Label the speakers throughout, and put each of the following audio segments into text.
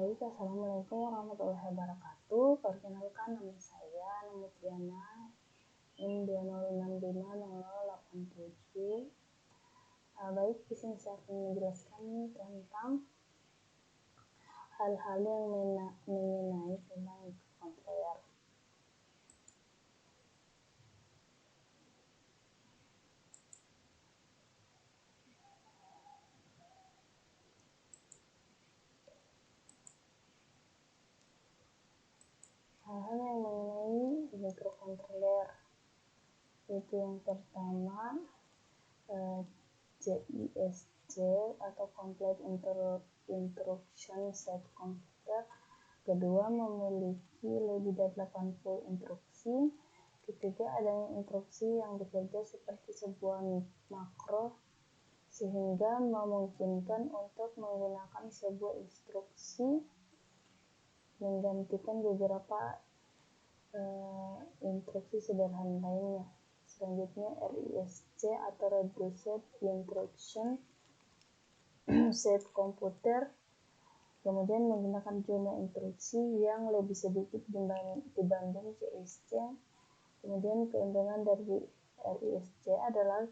Speaker 1: Baik, Assalamualaikum warahmatullahi wabarakatuh. Perkenalkan, nama saya Mutriana N2065087. Baik, di sini saya akan menjelaskan tentang hal-hal yang mengenai tentang microcontroller. Hal-hal yang mengenai microcontroller itu yang pertama CISC atau Complete Instruction Set Computer. Kedua, memiliki lebih dari 80 instruksi. Ketiga, adanya instruksi yang bekerja seperti sebuah makro sehingga memungkinkan untuk menggunakan sebuah instruksi menggantikan beberapa instruksi sederhana lainnya. Selanjutnya RISC atau Reduced Instruction Set Computer, kemudian menggunakan jumlah instruksi yang lebih sedikit dibanding CISC. Kemudian keuntungan dari RISC adalah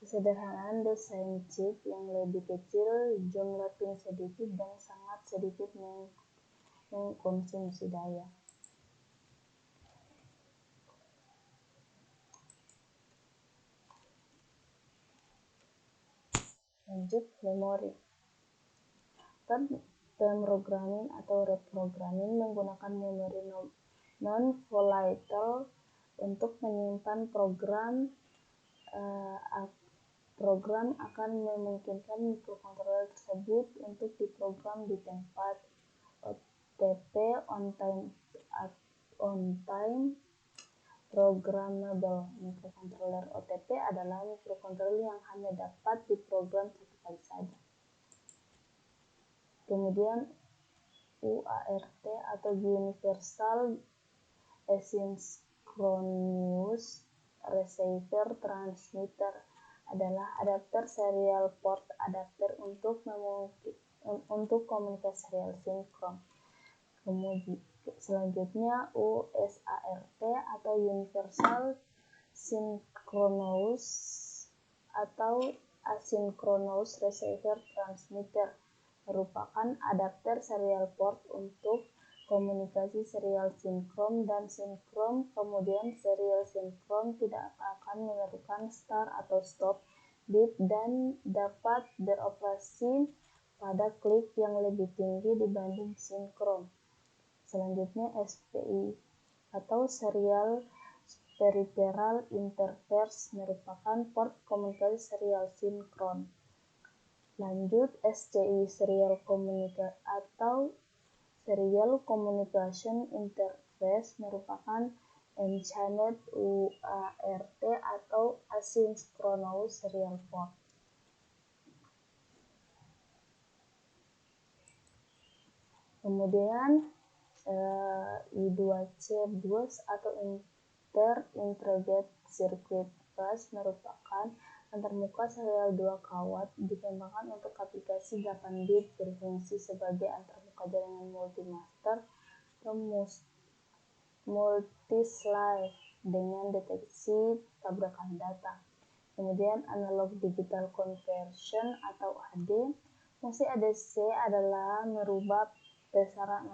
Speaker 1: kesederhanaan desain chip yang lebih kecil, jumlah pin sedikit, dan sangat sedikit mengkonsumsi daya. Lanjut, memori. Pemrogramming atau reprogramming menggunakan memori non-volatile untuk menyimpan program. Program akan memungkinkan microcontroller tersebut untuk diprogram di tempat. OTP on-time programmable microcontroller. OTP adalah microcontroller yang hanya dapat diprogram satu kali saja. Kemudian UART atau Universal Asynchronous Receiver Transmitter adalah adapter serial port adapter untuk komunikasi serial sinkron. Kemudian selanjutnya USART atau Universal Synchronous atau Asynchronous Receiver Transmitter merupakan adapter serial port untuk komunikasi serial sinkron dan sinkron. Kemudian serial sinkron tidak akan memerlukan start atau stop bit dan dapat beroperasi pada klik yang lebih tinggi dibanding sinkron. Selanjutnya SPI atau Serial Peripheral Interface merupakan port komunikasi serial sinkron. Lanjut, SCI Serial Communication Interface merupakan Enchained UART atau Asynchronous Serial Port. Kemudian I2C bus atau Inter-Integrated Circuit Bus merupakan antarmuka serial 2 kawat dikembangkan untuk aplikasi 8 bit berfungsi sebagai antarmuka jaringan multi-master atau multi-slave dengan deteksi tabrakan data. Kemudian analog digital conversion atau AD. Fungsi ADC adalah merubah besaran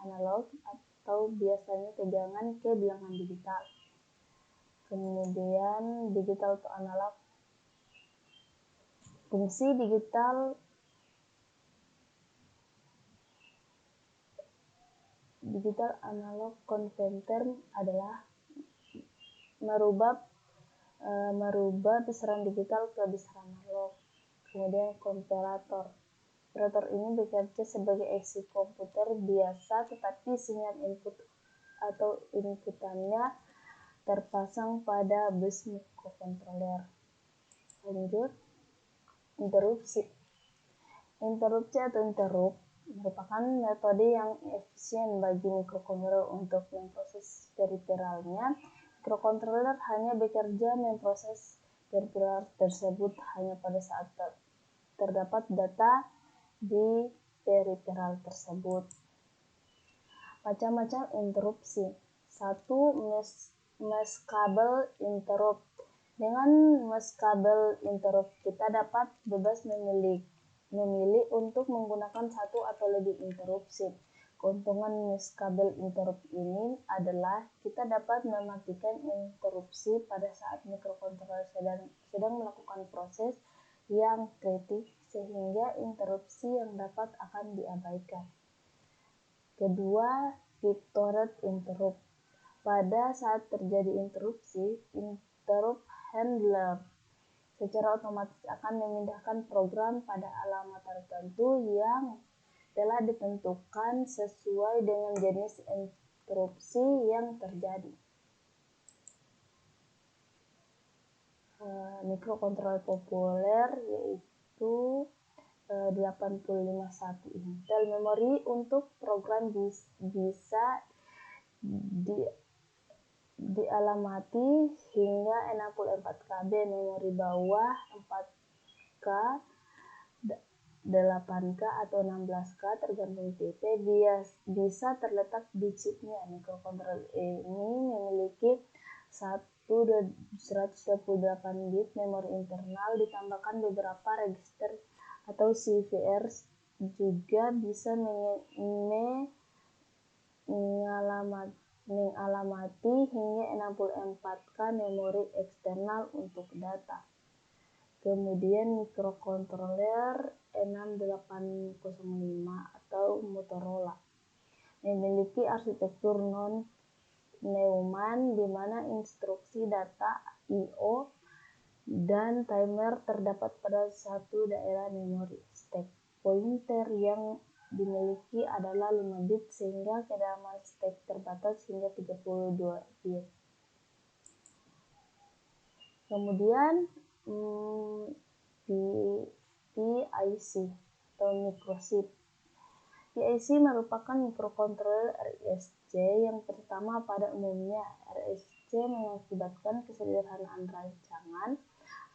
Speaker 1: analog atau biasanya tegangan ke bilangan digital. Kemudian digital to analog. Fungsi digital analog converter adalah merubah besaran digital ke besaran analog. Kemudian komparator. Komparator ini bekerja sebagai IC komputer biasa, tetapi sinyal input atau inputannya terpasang pada bus microcontroller. Lanjut, interupsi. Interupsi atau interrupt merupakan metode yang efisien bagi microcontroller untuk memproses periferalnya. Microcontroller hanya bekerja memproses periferal tersebut hanya pada saat terdapat data di periferal tersebut. Macam-macam interupsi. 1. Maskable interrupt. Dengan maskable interrupt, kita dapat bebas memilih untuk menggunakan satu atau lebih interupsi. Keuntungan maskable interrupt ini adalah kita dapat mematikan interupsi pada saat mikrokontroler sedang melakukan proses yang kritik, sehingga interupsi yang dapat akan diabaikan. Kedua, victorious interrupt. Pada saat terjadi interupsi, interrupt handler secara otomatis akan memindahkan program pada alamat tertentu yang telah ditentukan sesuai dengan jenis interupsi yang terjadi. Mikrokontroler populer yaitu 851 Intel memori untuk program bisa dialamati hingga 64 KB, memori bawah 4K, 8K atau 16K tergantung tipe bisa terletak di chipnya. Mikrokontroler ini memiliki 128 bit memori internal ditambahkan beberapa register atau CVR, juga bisa mengalamati hingga 64K memori eksternal untuk data. Kemudian mikrokontroler 6805 atau Motorola memiliki arsitektur non-Neumann di mana instruksi data I/O dan timer terdapat pada satu daerah memori. Stack pointer yang dimiliki adalah 5 bit sehingga kedalaman stack terbatas hingga 32 bit. Kemudian PIC atau microchip. PIC merupakan mikrokontroler RISC yang pertama pada umumnya. RISC mengakibatkan kesederhanaan rancangan,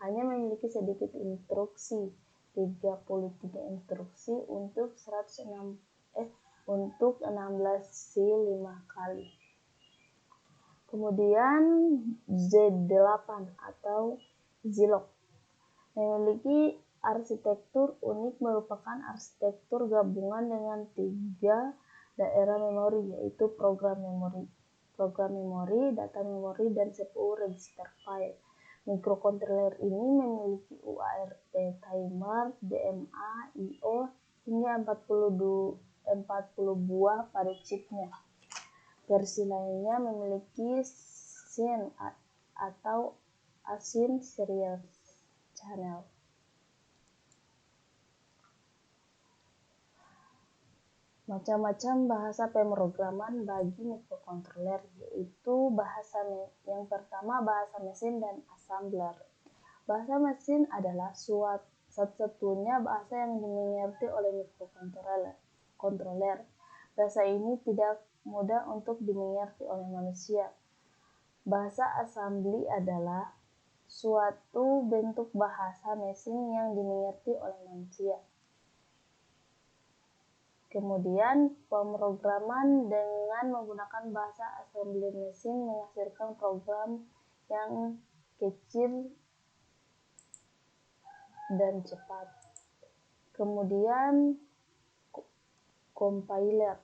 Speaker 1: hanya memiliki sedikit instruksi, 33 instruksi untuk 16 kali. Kemudian Z8 atau Zilog memiliki arsitektur unik, merupakan arsitektur gabungan dengan 3 daerah memori, yaitu program memori, data memori, dan CPU register file. Mikrokontroler ini memiliki UART, timer, DMA, I/O hingga 40 buah pada chipnya. Versi lainnya memiliki SYN atau Async Serial Channel. Macam-macam bahasa pemrograman bagi mikrokontroler, yaitu yang pertama bahasa mesin dan assembler. Bahasa mesin adalah satu-satunya bahasa yang dimengerti oleh mikrokontroler. Bahasa ini tidak mudah untuk dimengerti oleh manusia. Bahasa assembly adalah suatu bentuk bahasa mesin yang dimengerti oleh manusia. Kemudian, pemrograman dengan menggunakan bahasa assembly mesin menghasilkan program yang kecil dan cepat. Kemudian, compiler.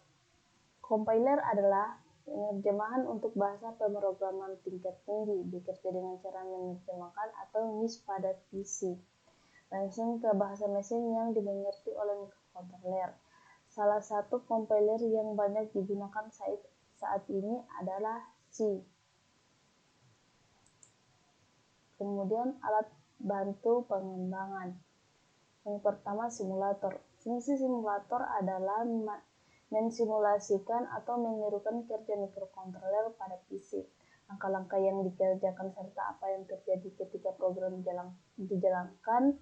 Speaker 1: Compiler adalah penerjemahan untuk bahasa pemrograman tingkat tinggi, bekerja dengan cara menerjemahkan atau MIS pada PC langsung ke bahasa mesin yang dimengerti oleh mikrokontroler. Salah satu compiler yang banyak digunakan saat ini adalah C. Kemudian alat bantu pengembangan. Yang pertama, simulator. Fungsi simulator adalah mensimulasikan atau menirukan kerja mikrokontroler pada PC. Langkah-langkah yang dikerjakan serta apa yang terjadi ketika program dijalankan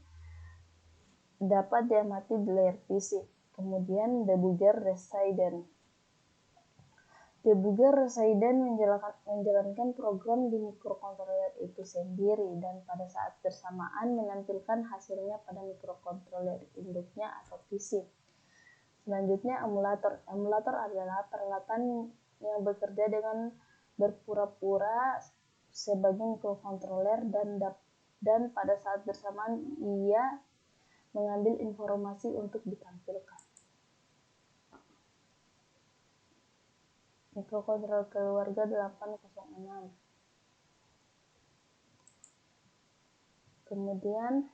Speaker 1: dapat diamati di layar PC. Kemudian debugger resident. Debugger resident menjalankan program di mikrokontroler itu sendiri dan pada saat bersamaan menampilkan hasilnya pada mikrokontroler induknya atau PC. Selanjutnya, emulator. Emulator adalah peralatan yang bekerja dengan berpura-pura sebagai mikrokontroler dan pada saat bersamaan ia mengambil informasi untuk ditampilkan. Mikrokontroler keluarga 806. Kemudian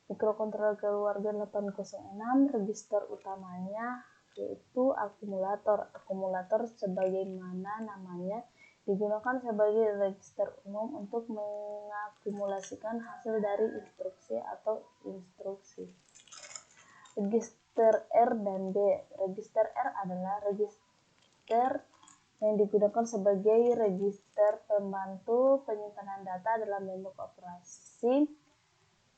Speaker 1: mikrokontroler keluarga 806 register utamanya yaitu akumulator. Akumulator sebagaimana namanya digunakan sebagai register umum untuk mengakumulasikan hasil dari instruksi atau instruksi. Register R dan B. Register R adalah register yang digunakan sebagai register pembantu penyimpanan data dalam bentuk operasi.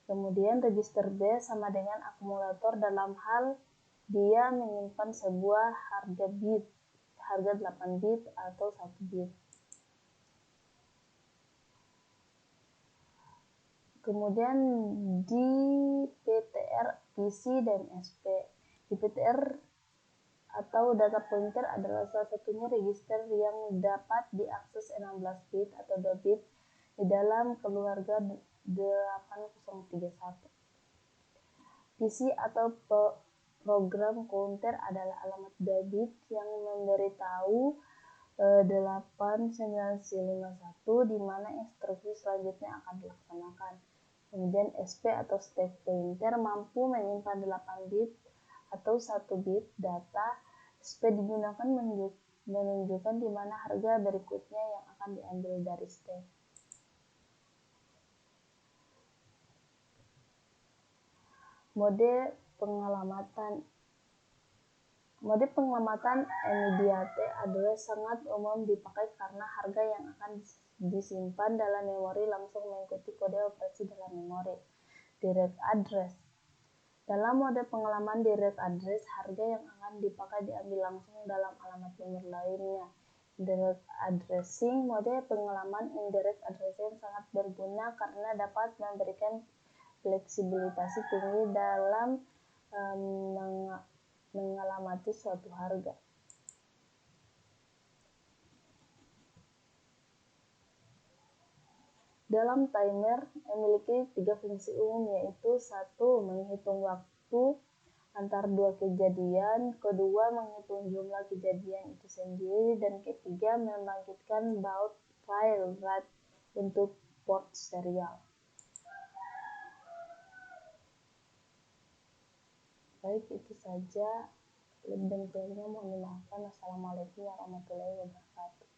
Speaker 1: Kemudian register B sama dengan akumulator dalam hal dia menyimpan sebuah harga 8 bit atau 1 bit. Kemudian di PTR, PC, dan SP. Di PTR atau data pointer adalah salah satunya register yang dapat diakses 16 bit atau 2 bit di dalam keluarga 8031. PC atau program counter adalah alamat 2 bit yang memberitahu 8951 di mana instruksi selanjutnya akan dilaksanakan. Kemudian SP atau stack pointer mampu menyimpan 8 bit atau 1 bit data. SP digunakan menunjukkan di mana harga berikutnya yang akan diambil dari stack. Mode pengelamatan immediate adalah sangat umum dipakai karena harga yang akan disimpan dalam memori langsung mengikuti kode operasi dalam memori. Direct address. Dalam mode pengalaman direct address, harga yang akan dipakai diambil langsung dalam alamat memori lainnya. Indirect addressing. Mode pengalaman indirect addressing sangat berguna karena dapat memberikan fleksibilitas tinggi dalam mengalamati suatu harga. Dalam timer memiliki 3 fungsi umum, yaitu 1. Menghitung waktu antar 2 kejadian, kedua menghitung jumlah kejadian itu sendiri, dan ketiga membangkitkan baud file rate untuk port serial. Baik, itu saja. Lebih dan kurangnya mohon dimaafkan. Assalamualaikum warahmatullahi wabarakatuh.